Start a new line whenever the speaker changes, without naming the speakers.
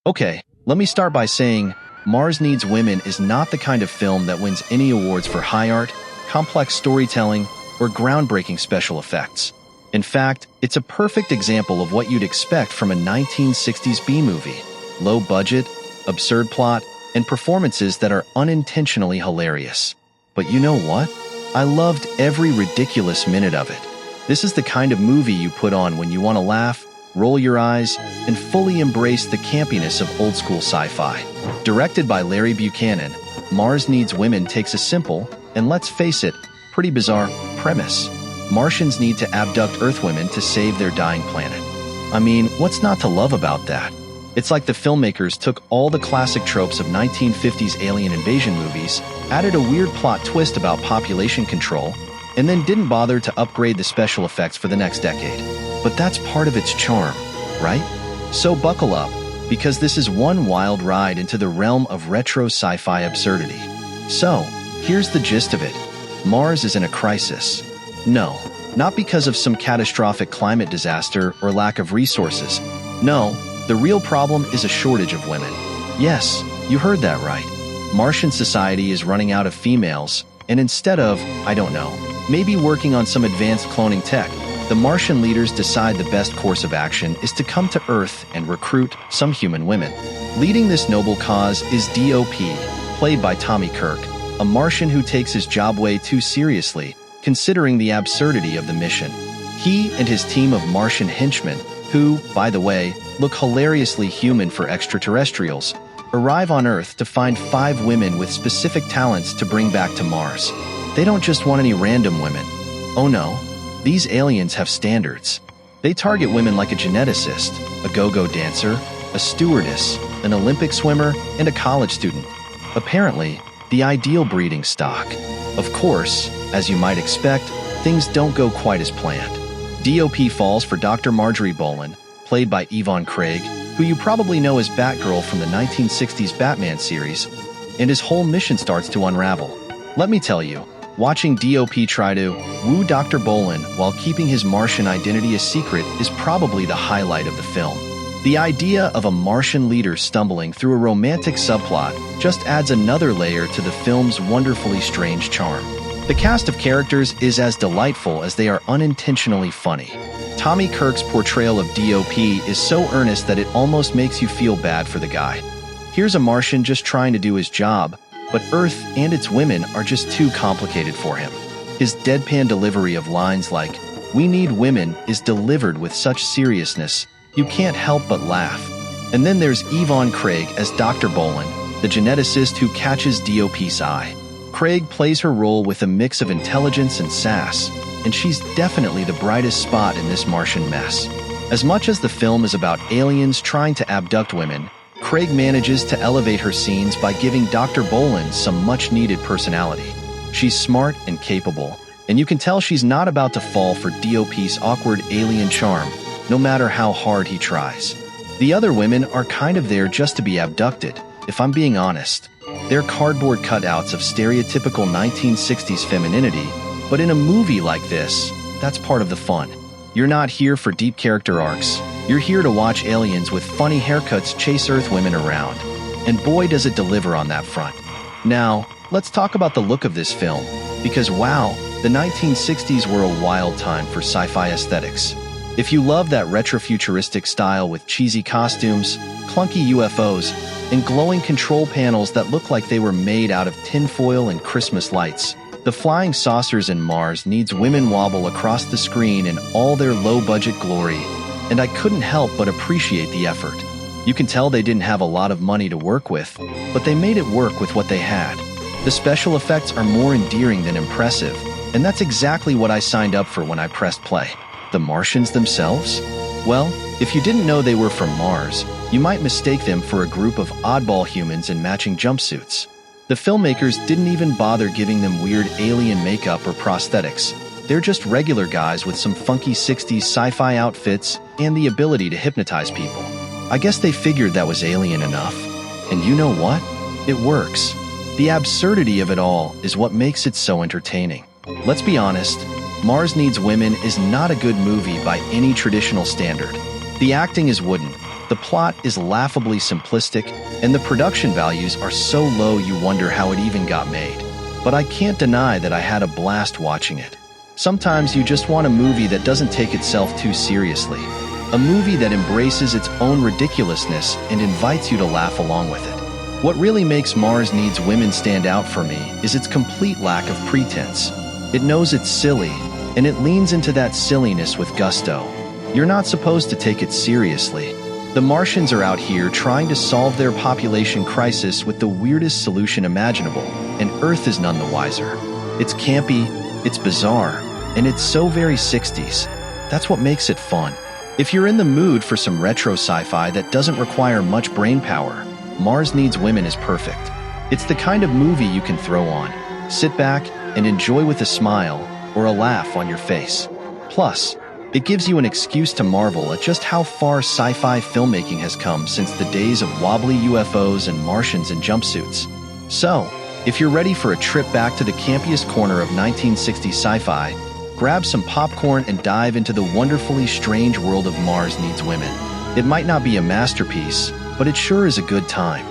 Okay, let me start by saying Mars Needs Women is not the kind of film that wins any awards for high art, complex storytelling, or groundbreaking special effects. In fact, it's a perfect example of what you'd expect from a 1960s B-movie. Low budget, absurd plot, and performances that are unintentionally hilarious. But you know what? I loved every ridiculous minute of it. This is the kind of movie you put on when you want to laugh, roll your eyes, and fully embrace the campiness of old-school sci-fi. Directed by Larry Buchanan, Mars Needs Women takes a simple, and let's face it, pretty bizarre, premise. Martians need to abduct Earthwomen to save their dying planet. I mean, what's not to love about that? It's like the filmmakers took all the classic tropes of 1950s alien invasion movies, added a weird plot twist about population control, and then didn't bother to upgrade the special effects for the next decade. But that's part of its charm, right? So buckle up, because this is one wild ride into the realm of retro sci-fi absurdity. So, here's the gist of it. Mars is in a crisis. No, not because of some catastrophic climate disaster or lack of resources. No, the real problem is a shortage of women. Yes, you heard that right. Martian society is running out of females, and instead of, I don't know, maybe working on some advanced cloning tech, the Martian leaders decide the best course of action is to come to Earth and recruit some human women. Leading this noble cause is D.O.P., played by Tommy Kirk, a Martian who takes his job way too seriously, considering the absurdity of the mission. He and his team of Martian henchmen, who, by the way, look hilariously human for extraterrestrials, arrive on Earth to find 5 women with specific talents to bring back to Mars. They don't just want any random women. Oh no, these aliens have standards. They target women like a geneticist, a go-go dancer, a stewardess, an Olympic swimmer, and a college student. Apparently, the ideal breeding stock. Of course, as you might expect, things don't go quite as planned. D.O.P. falls for Dr. Marjorie Bolan, played by Yvonne Craig, who you probably know as Batgirl from the 1960s Batman series, and his whole mission starts to unravel. Let me tell you, watching D.O.P. try to woo Dr. Bolan while keeping his Martian identity a secret is probably the highlight of the film. The idea of a Martian leader stumbling through a romantic subplot just adds another layer to the film's wonderfully strange charm. The cast of characters is as delightful as they are unintentionally funny. Tommy Kirk's portrayal of D.O.P. is so earnest that it almost makes you feel bad for the guy. Here's a Martian just trying to do his job, but Earth and its women are just too complicated for him. His deadpan delivery of lines like, "We need women," is delivered with such seriousness, you can't help but laugh. And then there's Yvonne Craig as Dr. Bolan, the geneticist who catches D.O.P.'s eye. Craig plays her role with a mix of intelligence and sass, and she's definitely the brightest spot in this Martian mess. As much as the film is about aliens trying to abduct women, Craig manages to elevate her scenes by giving Dr. Bolan some much-needed personality. She's smart and capable, and you can tell she's not about to fall for D.O.P.'s awkward alien charm, no matter how hard he tries. The other women are kind of there just to be abducted, if I'm being honest. They're cardboard cutouts of stereotypical 1960s femininity, but in a movie like this, that's part of the fun. You're not here for deep character arcs. You're here to watch aliens with funny haircuts chase Earth women around. And boy does it deliver on that front. Now, let's talk about the look of this film, because wow, the 1960s were a wild time for sci-fi aesthetics. If you love that retrofuturistic style with cheesy costumes, clunky UFOs, and glowing control panels that look like they were made out of tinfoil and Christmas lights, the flying saucers in Mars Needs Women wobble across the screen in all their low-budget glory, and I couldn't help but appreciate the effort. You can tell they didn't have a lot of money to work with, but they made it work with what they had. The special effects are more endearing than impressive, and that's exactly what I signed up for when I pressed play. The Martians themselves? Well, if you didn't know they were from Mars, you might mistake them for a group of oddball humans in matching jumpsuits. The filmmakers didn't even bother giving them weird alien makeup or prosthetics. They're just regular guys with some funky 60s sci-fi outfits and the ability to hypnotize people. I guess they figured that was alien enough. And you know what? It works. The absurdity of it all is what makes it so entertaining. Let's be honest, Mars Needs Women is not a good movie by any traditional standard. The acting is wooden, The plot is laughably simplistic, and the production values are so low you wonder how it even got made. But I can't deny that I had a blast watching it. Sometimes you just want a movie that doesn't take itself too seriously. A movie that embraces its own ridiculousness and invites you to laugh along with it. What really makes Mars Needs Women stand out for me is its complete lack of pretense. It knows it's silly, and it leans into that silliness with gusto. You're not supposed to take it seriously. The Martians are out here trying to solve their population crisis with the weirdest solution imaginable, and Earth is none the wiser. It's campy, it's bizarre, and it's so very 60s. That's what makes it fun. If you're in the mood for some retro sci-fi that doesn't require much brain power, Mars Needs Women is perfect. It's the kind of movie you can throw on, sit back, and enjoy with a smile or a laugh on your face. Plus, it gives you an excuse to marvel at just how far sci-fi filmmaking has come since the days of wobbly UFOs and Martians in jumpsuits. So, if you're ready for a trip back to the campiest corner of 1960s sci-fi, grab some popcorn and dive into the wonderfully strange world of Mars Needs Women. It might not be a masterpiece, but it sure is a good time.